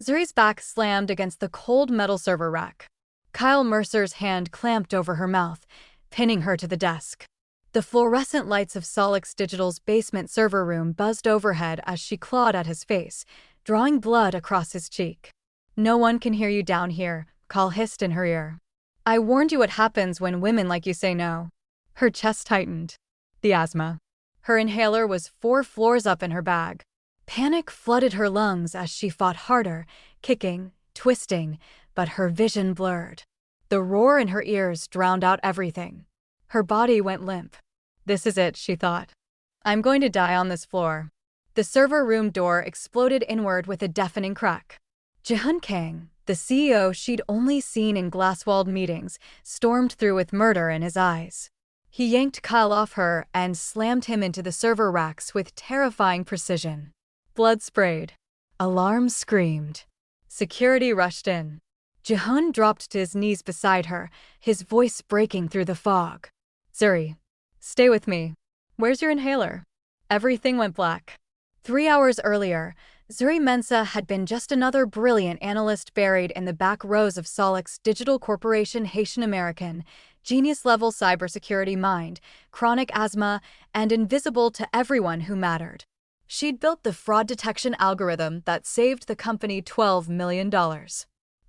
Zuri's back slammed against the cold metal server rack. Kyle Mercer's hand clamped over her mouth, pinning her to the desk. The fluorescent lights of Solix Digital's basement server room buzzed overhead as she clawed at his face, drawing blood across his cheek. "No one can hear you down here," Kyle hissed in her ear. "I warned you what happens when women like you say no." Her chest tightened. The asthma. Her inhaler was 4 floors up in her bag. Panic flooded her lungs as she fought harder, kicking, twisting, but her vision blurred. The roar in her ears drowned out everything. Her body went limp. "This is it," she thought. "I'm going to die on this floor." The server room door exploded inward with a deafening crack. Ji-hun Kang, the CEO she'd only seen in glass-walled meetings, stormed through with murder in his eyes. He yanked Kyle off her and slammed him into the server racks with terrifying precision. Blood sprayed. Alarms screamed. Security rushed in. Ji-hun dropped to his knees beside her, his voice breaking through the fog. "Zuri, stay with me. Where's your inhaler?" Everything went black. 3 hours earlier, Zuri Mensah had been just another brilliant analyst buried in the back rows of Solix Digital Corporation Haitian American, genius-level cybersecurity mind, chronic asthma, and invisible to everyone who mattered. She'd built the fraud detection algorithm that saved the company $12 million.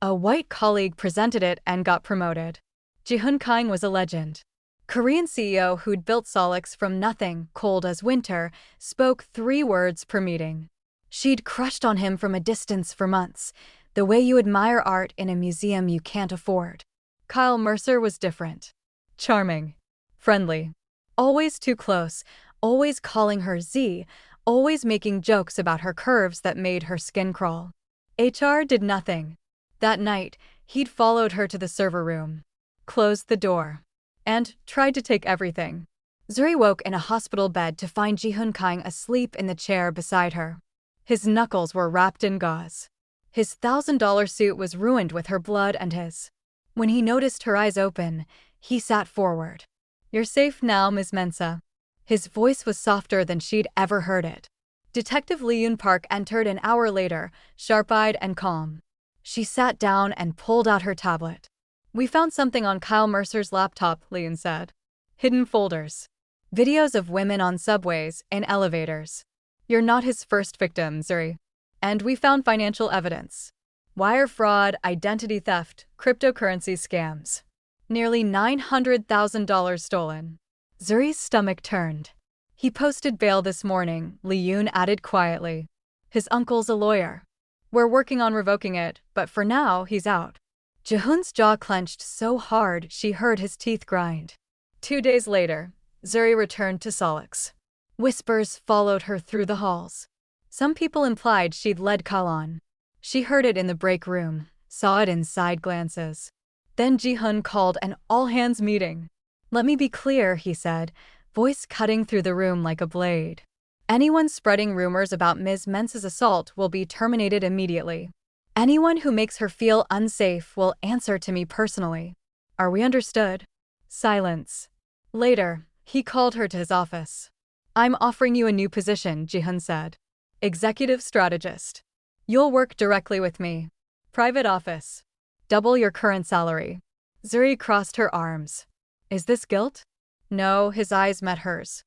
A white colleague presented it and got promoted. Ji-hun Kang was a legend. Korean CEO who'd built Solix from nothing, cold as winter, spoke 3 words per meeting. She'd crushed on him from a distance for months, the way you admire art in a museum you can't afford. Kyle Mercer was different. Charming. Friendly. Always too close, always calling her Z, always making jokes about her curves that made her skin crawl. HR did nothing. That night, he'd followed her to the server room, closed the door, and tried to take everything. Zuri woke in a hospital bed to find Ji-hun Kang asleep in the chair beside her. His knuckles were wrapped in gauze. His $1,000 suit was ruined with her blood and his. When he noticed her eyes open, he sat forward. "You're safe now, Ms. Mensah." His voice was softer than she'd ever heard it. Detective Lee-Yoon Park entered an hour later, sharp-eyed and calm. She sat down and pulled out her tablet. "We found something on Kyle Mercer's laptop," Lee-Yoon said. "Hidden folders. Videos of women on subways, in elevators. You're not his first victim, Zuri. And we found financial evidence. Wire fraud, identity theft, cryptocurrency scams. Nearly $900,000 stolen." Zuri's stomach turned. "He posted bail this morning," Lee-Yoon added quietly. "His uncle's a lawyer. We're working on revoking it, but for now, he's out." Ji-hun's jaw clenched so hard she heard his teeth grind. 2 days later, Zuri returned to Solix. Whispers followed her through the halls. Some people implied she'd led Kyle on. She heard it in the break room, saw it in side glances. Then Ji-hun called an all-hands meeting. "Let me be clear," he said, voice cutting through the room like a blade. "Anyone spreading rumors about Ms. Mensah's assault will be terminated immediately. Anyone who makes her feel unsafe will answer to me personally. Are we understood?" Silence. Later, he called her to his office. "I'm offering you a new position," Ji-hun said. "Executive strategist. You'll work directly with me. Private office. Double your current salary." Zuri crossed her arms. "Is this guilt?" "No," his eyes met hers.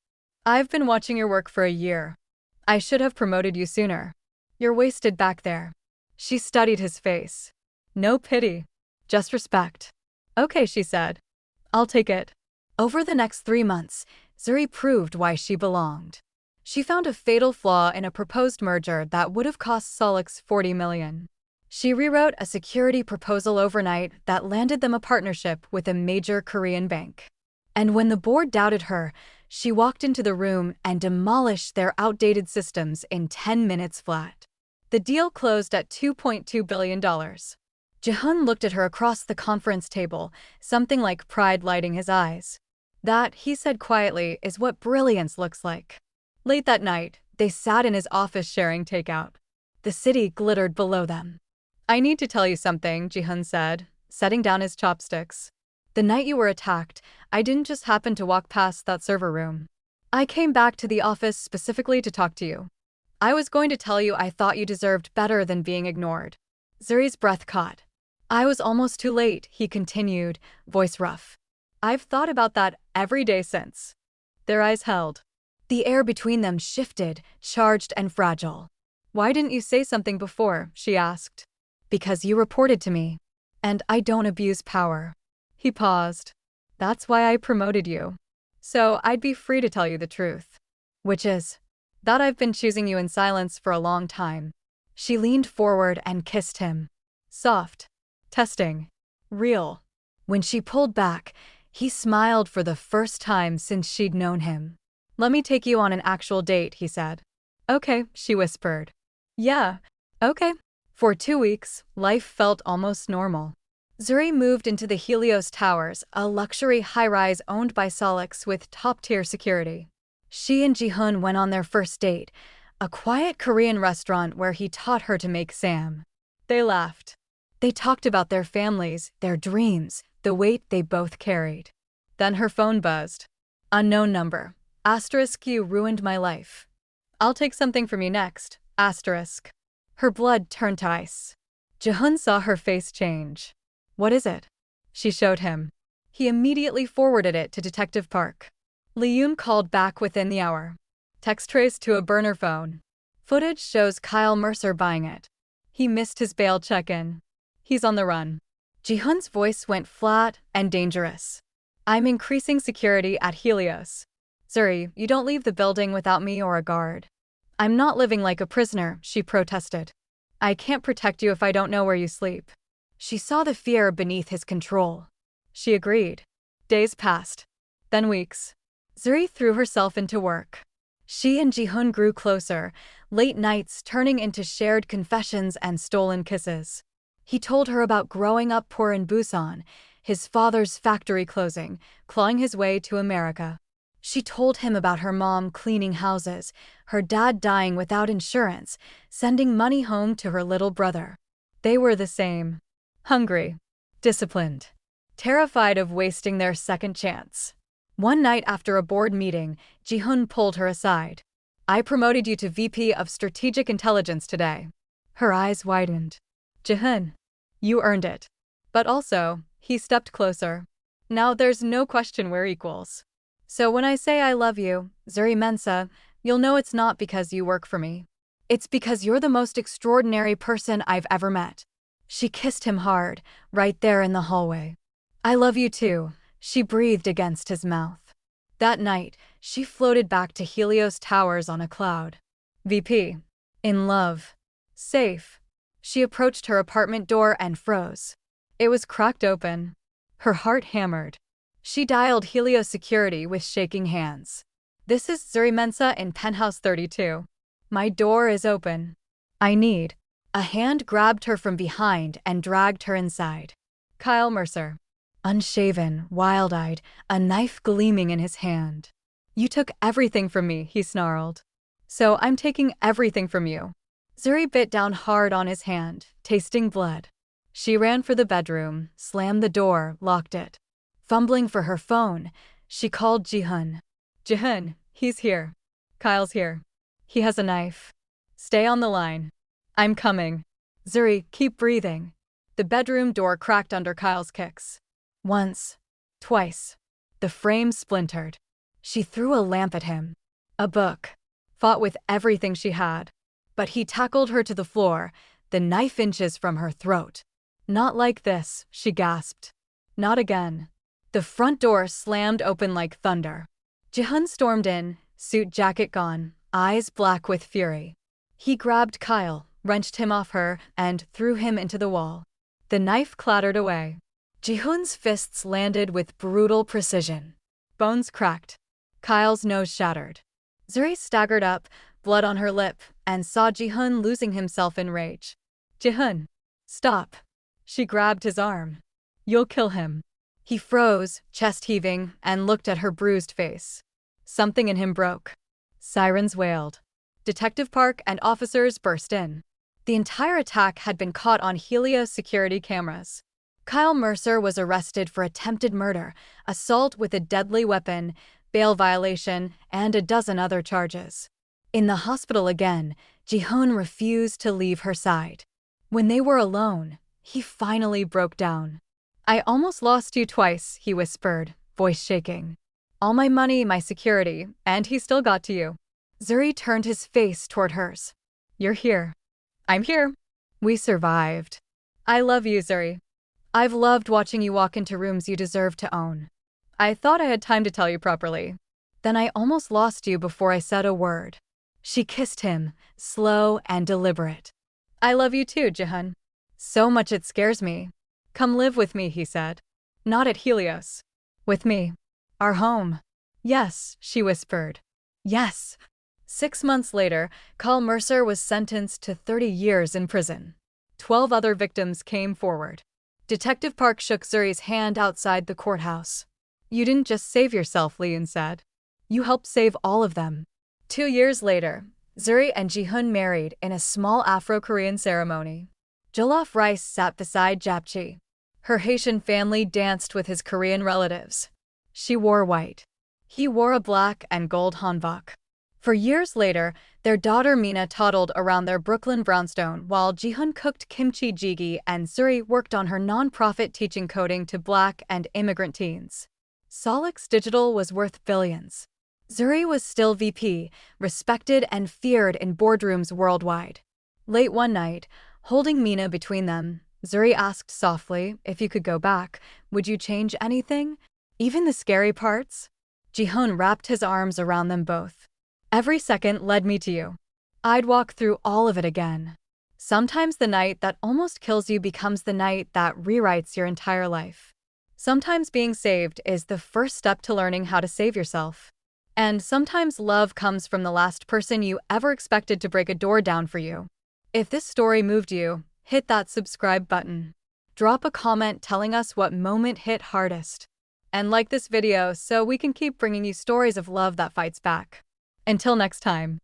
"I've been watching your work for a year. I should have promoted you sooner. You're wasted back there." She studied his face. "No pity. Just respect." "Okay," she said. "I'll take it." Over the next 3 months, Zuri proved why she belonged. She found a fatal flaw in a proposed merger that would have cost Solix $40 million. She rewrote a security proposal overnight that landed them a partnership with a major Korean bank. And when the board doubted her, she walked into the room and demolished their outdated systems in 10 minutes flat. The deal closed at $2.2 billion. Ji-hun looked at her across the conference table, something like pride lighting his eyes. "That," he said quietly, "is what brilliance looks like." Late that night, they sat in his office sharing takeout. The city glittered below them. "I need to tell you something," Ji-hun said, setting down his chopsticks. "The night you were attacked, I didn't just happen to walk past that server room. I came back to the office specifically to talk to you. I was going to tell you I thought you deserved better than being ignored. Zuri's breath caught. I was almost too late, he continued, voice rough. I've thought about that every day since. Their eyes held. The air between them shifted, charged and fragile. Why didn't you say something before? She asked. Because you reported to me. And I don't abuse power. He paused. That's why I promoted you. So I'd be free to tell you the truth. Which is that I've been choosing you in silence for a long time. She leaned forward and kissed him. Soft. Testing. Real. When she pulled back, he smiled for the first time since she'd known him. Let me take you on an actual date, he said. Okay, she whispered. Yeah, okay. For 2 weeks, life felt almost normal. Zuri moved into the Helios Towers, a luxury high-rise owned by Solix with top-tier security. She and Ji-hoon went on their first date, a quiet Korean restaurant where he taught her to make sam. They laughed. They talked about their families, their dreams, the weight they both carried. Then her phone buzzed. Unknown number. Asterisk, you ruined my life. I'll take something from you next. Asterisk. Her blood turned to ice. Ji-hoon saw her face change. What is it? She showed him. He immediately forwarded it to Detective Park. Lee-yoon called back within the hour. Text traced to a burner phone. Footage shows Kyle Mercer buying it. He missed his bail check-in. He's on the run. Ji-hoon's voice went flat and dangerous. I'm increasing security at Helios. Zuri, you don't leave the building without me or a guard. I'm not living like a prisoner, she protested. I can't protect you if I don't know where you sleep. She saw the fear beneath his control. She agreed. Days passed. Then weeks. Zuri threw herself into work. She and Ji-hoon grew closer, late nights turning into shared confessions and stolen kisses. He told her about growing up poor in Busan, his father's factory closing, clawing his way to America. She told him about her mom cleaning houses, her dad dying without insurance, sending money home to her little brother. They were the same. Hungry. Disciplined. Terrified of wasting their second chance. One night after a board meeting, Ji-hoon pulled her aside. I promoted you to VP of Strategic Intelligence today. Her eyes widened. Ji-hoon, you earned it. But also, he stepped closer. Now there's no question we're equals. So when I say I love you, Zuri Mensa, you'll know it's not because you work for me. It's because you're the most extraordinary person I've ever met. She kissed him hard, right there in the hallway. I love you too, she breathed against his mouth. That night, she floated back to Helios Towers on a cloud. VP. In love. Safe. She approached her apartment door and froze. It was cracked open. Her heart hammered. She dialed Helios security with shaking hands. This is Zuri Mensa in Penthouse 32. My door is open. I need. A hand grabbed her from behind and dragged her inside. Kyle Mercer. Unshaven, wild-eyed, a knife gleaming in his hand. You took everything from me, he snarled. So I'm taking everything from you. Zuri bit down hard on his hand, tasting blood. She ran for the bedroom, slammed the door, locked it. Fumbling for her phone, she called Ji-hoon. Ji-hoon, he's here. Kyle's here. He has a knife. Stay on the line. I'm coming. Zuri, keep breathing. The bedroom door cracked under Kyle's kicks. Once. Twice. The frame splintered. She threw a lamp at him. A book. Fought with everything she had. But he tackled her to the floor, the knife inches from her throat. Not like this, she gasped. Not again. The front door slammed open like thunder. Ji-hoon stormed in, suit jacket gone, eyes black with fury. He grabbed Kyle, wrenched him off her, and threw him into the wall. The knife clattered away. Ji-hoon's fists landed with brutal precision. Bones cracked. Kyle's nose shattered. Zuri staggered up, blood on her lip, and saw Ji-hoon losing himself in rage. Ji-hoon, stop. She grabbed his arm. You'll kill him. He froze, chest heaving, and looked at her bruised face. Something in him broke. Sirens wailed. Detective Park and officers burst in. The entire attack had been caught on Helios security cameras. Kyle Mercer was arrested for attempted murder, assault with a deadly weapon, bail violation, and a dozen other charges. In the hospital again, Ji-hoon refused to leave her side. When they were alone, he finally broke down. I almost lost you twice, he whispered, voice shaking. All my money, my security, and he still got to you. Zuri turned his face toward hers. You're here. I'm here. We survived. I love you, Zuri. I've loved watching you walk into rooms you deserve to own. I thought I had time to tell you properly. Then I almost lost you before I said a word. She kissed him, slow and deliberate. I love you too, Jihan. So much it scares me. Come live with me, he said. Not at Helios. With me. Our home. Yes, she whispered. Yes. 6 months later, Kyle Mercer was sentenced to 30 years in prison. 12 other victims came forward. Detective Park shook Zuri's hand outside the courthouse. You didn't just save yourself, Leon said. You helped save all of them. 2 years later, Zuri and Jihoon married in a small Afro-Korean ceremony. Jollof rice sat beside japchae. Her Haitian family danced with his Korean relatives. She wore white. He wore a black and gold hanbok. For years later, their daughter Mina toddled around their Brooklyn brownstone while Jihoon cooked kimchi jjigae and Zuri worked on her nonprofit teaching coding to Black and immigrant teens. Solix Digital was worth billions. Zuri was still VP, respected and feared in boardrooms worldwide. Late one night, holding Mina between them, Zuri asked softly, if you could go back, would you change anything? Even the scary parts? Jihoon wrapped his arms around them both. Every second led me to you. I'd walk through all of it again. Sometimes the night that almost kills you becomes the night that rewrites your entire life. Sometimes being saved is the first step to learning how to save yourself. And sometimes love comes from the last person you ever expected to break a door down for you. If this story moved you, hit that subscribe button. Drop a comment telling us what moment hit hardest. And like this video so we can keep bringing you stories of love that fights back. Until next time.